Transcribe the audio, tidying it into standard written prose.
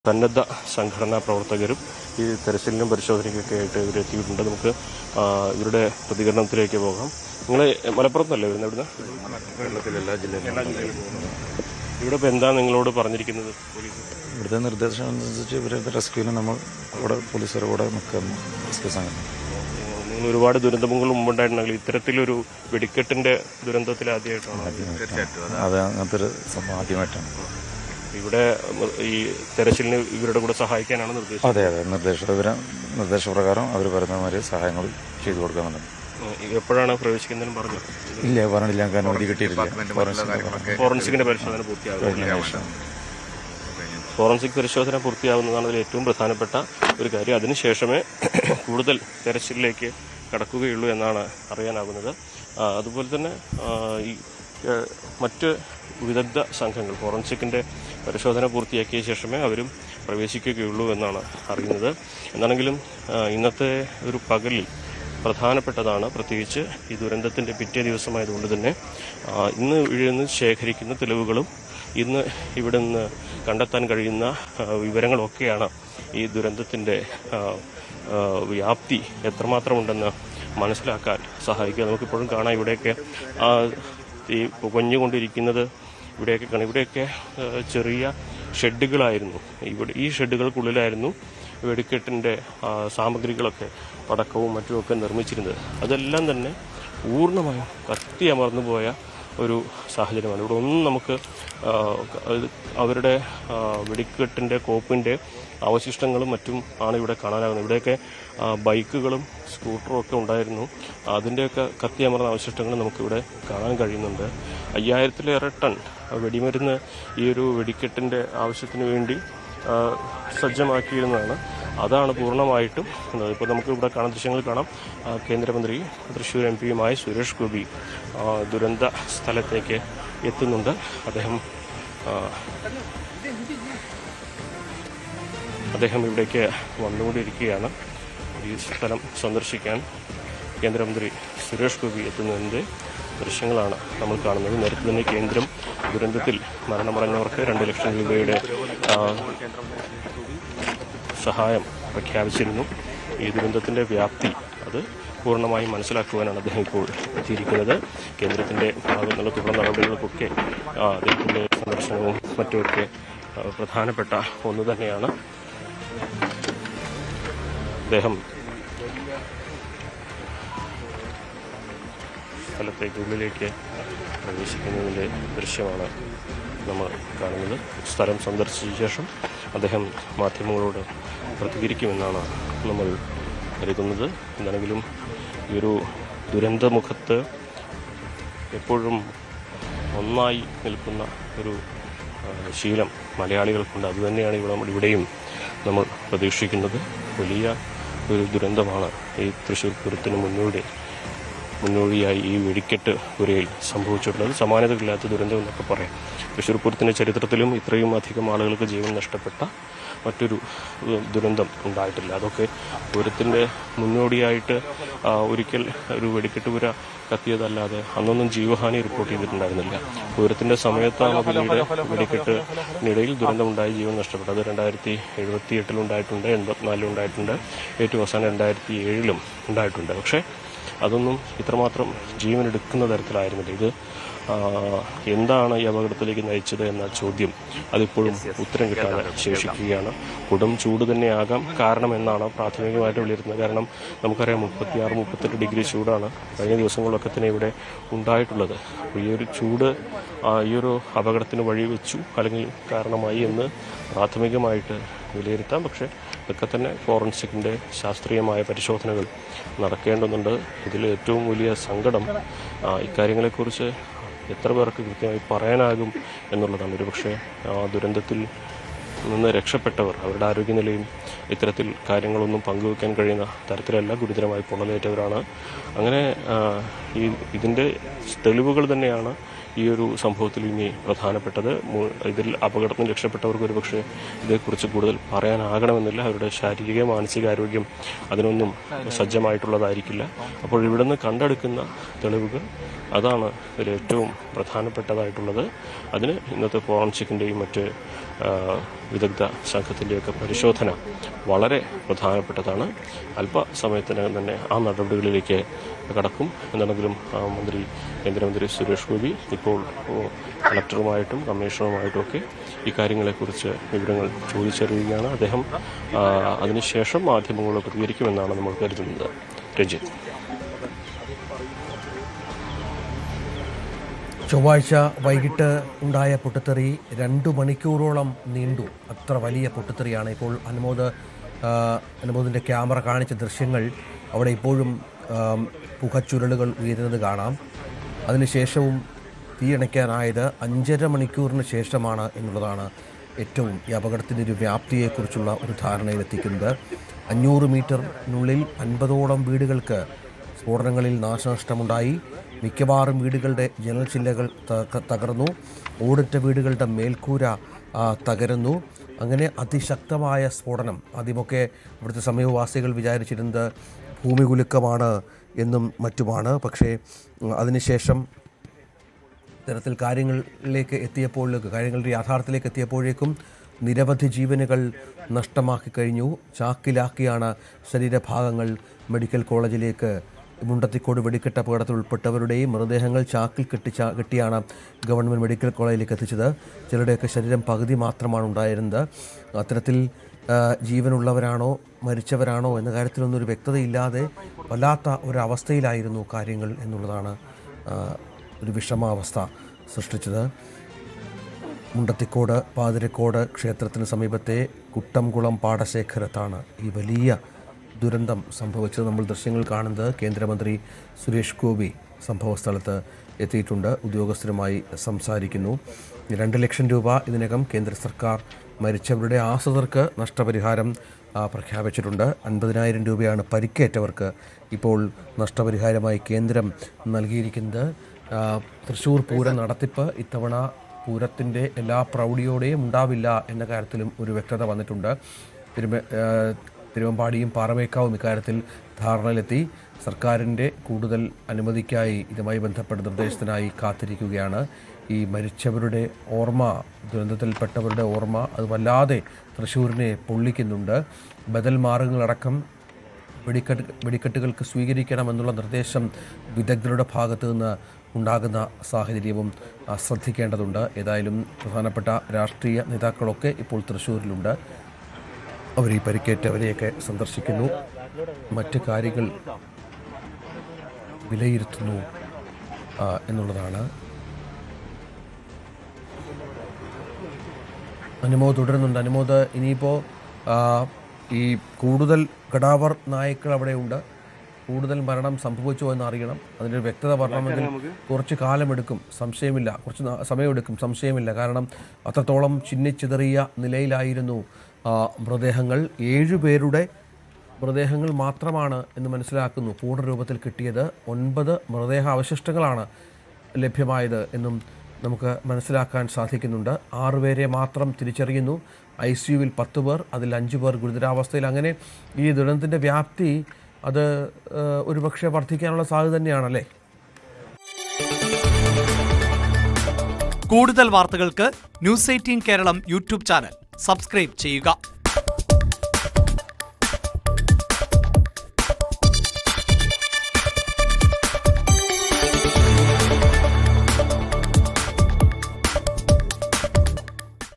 സന്നദ്ധ സംഘടനാ പ്രവർത്തകരും ഈ തെരച്ചിലിനും പരിശോധനയ്ക്കൊക്കെ ആയിട്ട് ഇവരെത്തിയിട്ടുണ്ട്. നമുക്ക് ഇവരുടെ പ്രതികരണത്തിലേക്ക് പോകാം. നിങ്ങൾ മലപ്പുറത്തല്ലേ വരുന്നത്? ഇവിടുന്ന് കേരളത്തിലെ എല്ലാ ജില്ലയിലും ഇവിടെ ഇപ്പോൾ എന്താണ് നിങ്ങളോട് പറഞ്ഞിരിക്കുന്നത്? ഇവിടുത്തെ നിർദ്ദേശം അനുസരിച്ച് ഇവരുടെ റെസ്ക്യൂവിന് നമ്മൾ കൂടെ പോലീസുകാരുടെ കൂടെ നിൽക്കുന്നു. റെസ്ക്യൂ സംഘം നിങ്ങൾ ഒരുപാട് ദുരന്തങ്ങൾ മുമ്പുണ്ടായിട്ടുണ്ടെങ്കിൽ ഇത്തരത്തിലൊരു വെടിക്കെട്ടിന്റെ ദുരന്തത്തിൽ ആദ്യമായിട്ടാണ്? അത് അങ്ങനത്തെ ഒരു സംഭവം ആദ്യമായിട്ടാണ്. ഇവിടെ ഈ തെരച്ചിലിന് ഇവരുടെ കൂടെ സഹായിക്കാനാണ് നിർദ്ദേശം? അതെ അതെ, നിർദ്ദേശപ്രകാരം അവർ പറയുന്നമാതിരി സഹായങ്ങൾ ചെയ്തു കൊടുക്കുന്നുണ്ട്. എപ്പോഴാണ് പ്രവേശിക്കുന്നതെന്ന് പറഞ്ഞു? ഇല്ല, പറഞ്ഞില്ല, അനുമതി കിട്ടിയിട്ടില്ല. ഫോറൻസിക്കിന്റെ പരിശോധന പൂർത്തിയാകും. ഫോറൻസിക് പരിശോധന പൂർത്തിയാകുന്നതാണ് അതിൽ ഏറ്റവും പ്രധാനപ്പെട്ട ഒരു കാര്യം. അതിനുശേഷമേ കൂടുതൽ തെരച്ചിലിലേക്ക് കടക്കുകയുള്ളൂ എന്നാണ് അറിയാനാകുന്നത്. അതുപോലെ തന്നെ ഈ മറ്റ് വിദഗ്ധ സംഘങ്ങൾ ഫോറൻസിക്കിന്റെ പരിശോധന പൂർത്തിയാക്കിയ ശേഷമേ അവരും പ്രവേശിക്കുകയുള്ളൂ എന്നാണ് അറിയുന്നത്. എന്നാണെങ്കിലും ഇന്നത്തെ ഒരു പകലിൽ പ്രധാനപ്പെട്ടതാണ്, പ്രത്യേകിച്ച് ഈ ദുരന്തത്തിന്റെ പിറ്റേ ദിവസമായതുകൊണ്ട് തന്നെ ഇന്ന് ശേഖരിക്കുന്ന തെളിവുകളും ഇന്ന് ഇവിടെ നിന്ന് കണ്ടെത്താൻ കഴിയുന്ന വിവരങ്ങളൊക്കെയാണ് ഈ ദുരന്തത്തിന്റെ വ്യാപ്തി എത്രമാത്രമുണ്ടെന്ന് മനസ്സിലാക്കാൻ സഹായിക്കുക. നമുക്കിപ്പോഴും കാണാം ഇവിടെയൊക്കെ ഈ പുകഞ്ഞുകൊണ്ടിരിക്കുന്നത് ഇവിടെയൊക്കെ കാണാം. ഇവിടെയൊക്കെ ചെറിയ ഷെഡുകളായിരുന്നു. ഈ ഷെഡുകൾക്കുള്ളിലായിരുന്നു വെടിക്കെട്ടിന്റെ സാമഗ്രികളൊക്കെ, പടക്കവും മറ്റുമൊക്കെ നിർമ്മിച്ചിരുന്നത്. അതെല്ലാം തന്നെ പൂർണ്ണമായും കത്തിയമർന്നു പോയ ഒരു സാഹചര്യമാണ്. ഇവിടെ ഒന്നും നമുക്ക് അവരുടെ വെടിക്കെട്ടിന്റെ കോപ്പിന്റെ അവശിഷ്ടങ്ങളും മറ്റും ആണ് ഇവിടെ കാണാനാകുന്നത്. ഇവിടെയൊക്കെ ബൈക്കുകളും സ്കൂട്ടറും ഒക്കെ ഉണ്ടായിരുന്നു. അതിൻ്റെയൊക്കെ കത്തിയമർന്ന അവശിഷ്ടങ്ങൾ നമുക്കിവിടെ കാണാൻ കഴിയുന്നുണ്ട്. 5000-ലേറെ ടൺ വെടിമരുന്ന് ഈ ഒരു വെടിക്കെട്ടിന്റെ ആവശ്യത്തിന് വേണ്ടി സജ്ജമാക്കിയിരുന്നതാണ്. അതാണ് പൂർണ്ണമായിട്ടും. ഇപ്പോൾ നമുക്ക് ഇവിടെ കാണാൻ ദൃശ്യങ്ങൾ കാണാം. കേന്ദ്രമന്ത്രി തൃശ്ശൂർ MP-യുമായ സുരേഷ് ഗോപി ദുരന്ത സ്ഥലത്തേക്ക് എത്തുന്നുണ്ട്. അദ്ദേഹം ഇവിടേക്ക് വന്നുകൊണ്ടിരിക്കുകയാണ്. ഈ സ്ഥലം സന്ദർശിക്കാൻ കേന്ദ്രമന്ത്രി സുരേഷ് ഗോപി എത്തുന്നതിൻ്റെ ദൃശ്യങ്ങളാണ് നമ്മൾ കാണുന്നത്. നേരത്തെ തന്നെ കേന്ദ്രം ദുരന്തത്തിൽ മരണമടഞ്ഞവർക്ക് 2 ലക്ഷം രൂപയുടെ സഹായം പ്രഖ്യാപിച്ചിരുന്നു. ഈ ദുരന്തത്തിന്റെ വ്യാപ്തി അത് പൂർണ്ണമായും മനസ്സിലാക്കുവാനാണ് അദ്ദേഹം ഇപ്പോൾ എത്തിയിരിക്കുന്നത്. കേന്ദ്രത്തിന്റെ ഭാഗത്തു നിന്നുള്ള തുടർ നടപടികൾക്കൊക്കെ അദ്ദേഹത്തിന്റെ സന്ദർശനവും മറ്റുമൊക്കെ പ്രധാനപ്പെട്ട ഒന്ന് തന്നെയാണ്. അദ്ദേഹം സ്ഥലത്തേക്കുള്ളിലേക്ക് പ്രവേശിക്കുന്നതിൻ്റെ ദൃശ്യമാണ് നമ്മൾ കാണുന്നത്. സ്ഥലം സന്ദർശിച്ച ശേഷം അദ്ദേഹം മാധ്യമങ്ങളോട് പ്രതികരിക്കുമെന്നാണ് നമ്മൾ കരുതുന്നത്. എന്താണെങ്കിലും ഈ ഒരു ദുരന്തമുഖത്ത് എപ്പോഴും ഒന്നായി നിൽക്കുന്ന ഒരു ശീലം മലയാളികൾക്കുണ്ട്. അതുതന്നെയാണ് ഇവിടെയും നമ്മൾ പ്രതീക്ഷിക്കുന്നത്. വലിയ ഒരു ദുരന്തമാണ് ഈ തൃശ്ശൂർ പൂരത്തിന് മുന്നോടിയായി ഈ വെടിക്കെട്ട് പുരയിൽ സംഭവിച്ചിട്ടുള്ളത്. സമാനതകളില്ലാത്ത ദുരന്തം എന്നൊക്കെ പറയാം. തൃശ്ശൂർ പൂരത്തിന്റെ ചരിത്രത്തിലും ഇത്രയും അധികം ആളുകൾക്ക് ജീവൻ നഷ്ടപ്പെട്ട മറ്റൊരു ദുരന്തം ഉണ്ടായിട്ടില്ല. അതൊക്കെ പൂരത്തിന്റെ മുന്നോടിയായിട്ട് ഒരിക്കൽ ഒരു വെടിക്കെട്ട് പുര കത്തിയതല്ലാതെ അന്നൊന്നും ജീവഹാനി റിപ്പോർട്ട് ചെയ്തിട്ടുണ്ടായിരുന്നില്ല. പൂരത്തിന്റെ സമയത്താണ് പിന്നീട് വെടിക്കെട്ടിനിടയിൽ ദുരന്തമുണ്ടായി ജീവൻ നഷ്ടപ്പെട്ടത്. അത് 1978 ഉണ്ടായിട്ടുണ്ട്, 1984 ഉണ്ടായിട്ടുണ്ട്, ഏറ്റവും അവസാനം 2007 ഉണ്ടായിട്ടുണ്ട്. പക്ഷേ അതൊന്നും ഇത്രമാത്രം ജീവനെടുക്കുന്ന തരത്തിലായിരുന്നില്ല. ഇത് എന്താണ് ഈ അപകടത്തിലേക്ക് നയിച്ചത് എന്ന ചോദ്യം അതിപ്പോഴും ഉത്തരം കിട്ടാതെ ശേഷിക്കുകയാണ്. കൊടും ചൂട് തന്നെയാകാം കാരണമെന്നാണ് പ്രാഥമികമായിട്ട് വിലയിരുത്തുന്നത്. കാരണം നമുക്കറിയാം 36-38 ഡിഗ്രി ചൂടാണ് കഴിഞ്ഞ ദിവസങ്ങളിലൊക്കെ തന്നെ ഇവിടെ ഉണ്ടായിട്ടുള്ളത്. ഈ ഒരു ചൂട് ഈ ഒരു അപകടത്തിന് വഴിവെച്ചു അല്ലെങ്കിൽ കാരണമായി എന്ന് പ്രാഥമികമായിട്ട് വിലയിരുത്താം. പക്ഷേ ഇതൊക്കെ തന്നെ ഫോറൻസിക്കിന്റെ ശാസ്ത്രീയമായ പരിശോധനകൾ നടക്കേണ്ടതുണ്ട്. ഇതിൽ ഏറ്റവും വലിയ സങ്കടം ഇക്കാര്യങ്ങളെക്കുറിച്ച് എത്ര പേർക്ക് കൃത്യമായി പറയാനാകും എന്നുള്ളതാണ്. ഒരുപക്ഷെ ദുരന്തത്തിൽ നിന്ന് രക്ഷപ്പെട്ടവർ അവരുടെ ആരോഗ്യനിലയും ഇത്തരത്തിൽ കാര്യങ്ങളൊന്നും പങ്കുവെക്കാൻ കഴിയുന്ന തരത്തിലല്ല, ഗുരുതരമായി പൊള്ളലേറ്റവരാണ്. അങ്ങനെ ഇതിൻ്റെ തെളിവുകൾ തന്നെയാണ് ഈ ഒരു സംഭവത്തിൽ ഇനി പ്രധാനപ്പെട്ടത്. ഇതിൽ അപകടത്തിൽ രക്ഷപ്പെട്ടവർക്ക് ഒരുപക്ഷെ ഇതേക്കുറിച്ച് കൂടുതൽ പറയാനാകണമെന്നില്ല. അവരുടെ ശാരീരിക മാനസികാരോഗ്യം അതിനൊന്നും സജ്ജമായിട്ടുള്ളതായിരിക്കില്ല. അപ്പോൾ ഇവിടെ നിന്ന് കണ്ടെടുക്കുന്ന തെളിവുകൾ അതാണ് ഇതിൽ ഏറ്റവും പ്രധാനപ്പെട്ടതായിട്ടുള്ളത്. അതിന് ഇന്നത്തെ ഫോറൻസിക്കിൻ്റെയും മറ്റ് വിദഗ്ധ സംഘത്തിൻ്റെയൊക്കെ പരിശോധന വളരെ പ്രധാനപ്പെട്ടതാണ്. അല്പസമയത്തിനകം തന്നെ ആ നടപടികളിലേക്ക് കടക്കും. എന്താണെങ്കിലും കേന്ദ്രമന്ത്രി സുരേഷ് ഗോപി ഇപ്പോൾ കളക്ടറുമായിട്ടും കമ്മീഷണറുമായിട്ടും ഒക്കെ ഈ കാര്യങ്ങളെക്കുറിച്ച് വിവരങ്ങൾ ചോദിച്ചറിയുകയാണ്. അദ്ദേഹം അതിനുശേഷം മാധ്യമങ്ങളോട് പ്രതികരിക്കുമെന്നാണ് നമ്മൾ കരുതുന്നത്. രഞ്ജിത്ത്. ചൊവ്വാഴ്ച വൈകിട്ട് ഉണ്ടായ പൊട്ടിത്തെറി 2 മണിക്കൂറോളം നീണ്ടു. അത്ര വലിയ പൊട്ടിത്തെറിയാണ്. ഇപ്പോൾ അനുമോദിൻ്റെ ക്യാമറ കാണിച്ച ദൃശ്യങ്ങൾ അവിടെ ഇപ്പോഴും പുകച്ചുരുളുകൾ ഉയരുന്നത് കാണാം. അതിനുശേഷവും തീയണയ്ക്കാനായത് 5.5 മണിക്കൂറിന് ശേഷമാണ് എന്നുള്ളതാണ് ഏറ്റവും ഈ അപകടത്തിൻ്റെ ഒരു വ്യാപ്തിയെക്കുറിച്ചുള്ള ഒരു ധാരണയിലെത്തിക്കുന്നത്. 500 മീറ്ററിനുള്ളിൽ 50ഓളം വീടുകൾക്ക് സ്ഫോടനങ്ങളിൽ നാശനഷ്ടമുണ്ടായി. മിക്കവാറും വീടുകളുടെ ജനൽ ചില്ലകൾ തകർന്നു. ഓടിട്ട വീടുകളുടെ മേൽക്കൂര തകരുന്നു. അങ്ങനെ അതിശക്തമായ സ്ഫോടനം. ആദ്യമൊക്കെ ഇവിടുത്തെ സമീപവാസികൾ വിചാരിച്ചിരുന്നത് ഭൂമികുലുക്കമാണ് എന്നും മറ്റുമാണ്. പക്ഷേ അതിനുശേഷം ഇത്തരത്തിൽ കാര്യങ്ങളുടെ യാഥാർത്ഥ്യത്തിലേക്ക് എത്തിയപ്പോഴേക്കും നിരവധി ജീവനുകൾ നഷ്ടമാക്കി കഴിഞ്ഞു. ചാക്കിലാക്കിയാണ് ശരീരഭാഗങ്ങൾ മെഡിക്കൽ കോളേജിലേക്ക് മുണ്ടത്തിക്കോട് വെടിക്കെട്ട് അപകടത്തിൽ ഉൾപ്പെട്ടവരുടെയും മൃതദേഹങ്ങൾ ചാക്കിൽ കെട്ടിയാണ് ഗവൺമെൻറ് മെഡിക്കൽ കോളേജിലേക്ക് എത്തിച്ചത്. ചിലരുടെയൊക്കെ ശരീരം പകുതി മാത്രമാണ് ഉണ്ടായിരുന്നത്. അത്തരത്തിൽ ജീവനുള്ളവരാണോ മരിച്ചവരാണോ എന്ന കാര്യത്തിലൊന്നൊരു വ്യക്തതയില്ലാതെ വല്ലാത്ത ഒരവസ്ഥയിലായിരുന്നു കാര്യങ്ങൾ എന്നുള്ളതാണ് ഒരു വിഷമാവസ്ഥ സൃഷ്ടിച്ചത്. മുണ്ടത്തിക്കോട് പാതിരക്കോട് ക്ഷേത്രത്തിന് സമീപത്തെ കുട്ടംകുളം പാടശേഖരത്താണ് ഈ വലിയ ദുരന്തം സംഭവിച്ചത്. നമ്മൾ ദൃശ്യങ്ങൾ കാണുന്നത് കേന്ദ്രമന്ത്രി സുരേഷ് ഗോപി സംഭവസ്ഥലത്ത് എത്തിയിട്ടുണ്ട്. ഉദ്യോഗസ്ഥരുമായി സംസാരിക്കുന്നു. 2 ലക്ഷം രൂപ ഇതിനകം കേന്ദ്ര സർക്കാർ മരിച്ചവരുടെ ആശ്രിതർക്ക് നഷ്ടപരിഹാരം പ്രഖ്യാപിച്ചിട്ടുണ്ട്. 50,000 രൂപയാണ് പരിക്കേറ്റവർക്ക് ഇപ്പോൾ നഷ്ടപരിഹാരമായി കേന്ദ്രം നൽകിയിരിക്കുന്നത്. തൃശ്ശൂർ പൂരം നടത്തിപ്പ് ഇത്തവണ പൂരത്തിൻ്റെ എല്ലാ പ്രൗഢിയോടെയും ഉണ്ടാവില്ല എന്ന കാര്യത്തിലും ഒരു വ്യക്തത വന്നിട്ടുണ്ട്. തിരുവമ്പാടിയും പാറമേക്കാവും ഇക്കാര്യത്തിൽ ധാരണയിലെത്തി. സർക്കാരിൻ്റെ കൂടുതൽ അനുമതിക്കായി ഇതുമായി ബന്ധപ്പെട്ട നിർദ്ദേശത്തിനായി കാത്തിരിക്കുകയാണ്. ഈ മരിച്ചവരുടെ ഓർമ്മ, ദുരന്തത്തിൽപ്പെട്ടവരുടെ ഓർമ്മ അത് വല്ലാതെ തൃശ്ശൂരിനെ പൊള്ളിക്കുന്നുണ്ട്. ബദൽ മാർഗങ്ങളടക്കം വെടിക്കെട്ടുകൾക്ക് സ്വീകരിക്കണമെന്നുള്ള നിർദ്ദേശം വിദഗ്ധരുടെ ഭാഗത്തു നിന്ന് ഉണ്ടാകുന്ന സാഹചര്യവും ശ്രദ്ധിക്കേണ്ടതുണ്ട്. ഏതായാലും പ്രധാനപ്പെട്ട രാഷ്ട്രീയ നേതാക്കളൊക്കെ ഇപ്പോൾ തൃശ്ശൂരിലുണ്ട്. അവർ ഈ പരിക്കേറ്റവരെയൊക്കെ സന്ദർശിക്കുന്നു, മറ്റ് കാര്യങ്ങൾ വിലയിരുത്തുന്നു എന്നുള്ളതാണ്. അനുമോദ് തുടരുന്നുണ്ട്. അനുമോദ്, ഇനിയിപ്പോൾ ഈ കൂടുതൽ കടാവർ നായ്ക്കൾ അവിടെയുണ്ട്. കൂടുതൽ മരണം സംഭവിച്ചോ എന്ന് അറിയണം. അതിൻ്റെ വ്യക്തത പറയണമെങ്കിൽ കുറച്ച് കാലമെടുക്കും, സംശയമില്ല. കുറച്ച് സമയമെടുക്കും, സംശയമില്ല. കാരണം അത്രത്തോളം ചിന്നിച്ചിതറിയ നിലയിലായിരുന്നു മൃതദേഹങ്ങൾ. 7 പേരുടെ മൃതദേഹങ്ങൾ മാത്രമാണ് എന്ന് മനസ്സിലാക്കുന്നു പൂർണ്ണ രൂപത്തിൽ കിട്ടിയത്. 9 മൃതദേഹ അവശിഷ്ടങ്ങളാണ് ലഭ്യമായത് എന്നും നമുക്ക് മനസ്സിലാക്കാൻ സാധിക്കുന്നുണ്ട്. 6 പേരെ മാത്രം തിരിച്ചറിയുന്നു. ICUവിൽ 10 പേർ, അതിൽ 5 പേർ ഗുരുതരാവസ്ഥയിൽ. അങ്ങനെ ഈ ദുരന്തത്തിൻ്റെ വ്യാപ്തി അത് ഒരുപക്ഷെ വർദ്ധിക്കാനുള്ള സാധ്യത തന്നെയാണല്ലേ? കൂടുതൽ വാർത്തകൾക്ക് News 18 Keralam YouTube channel subscribe ചെയ്യുക.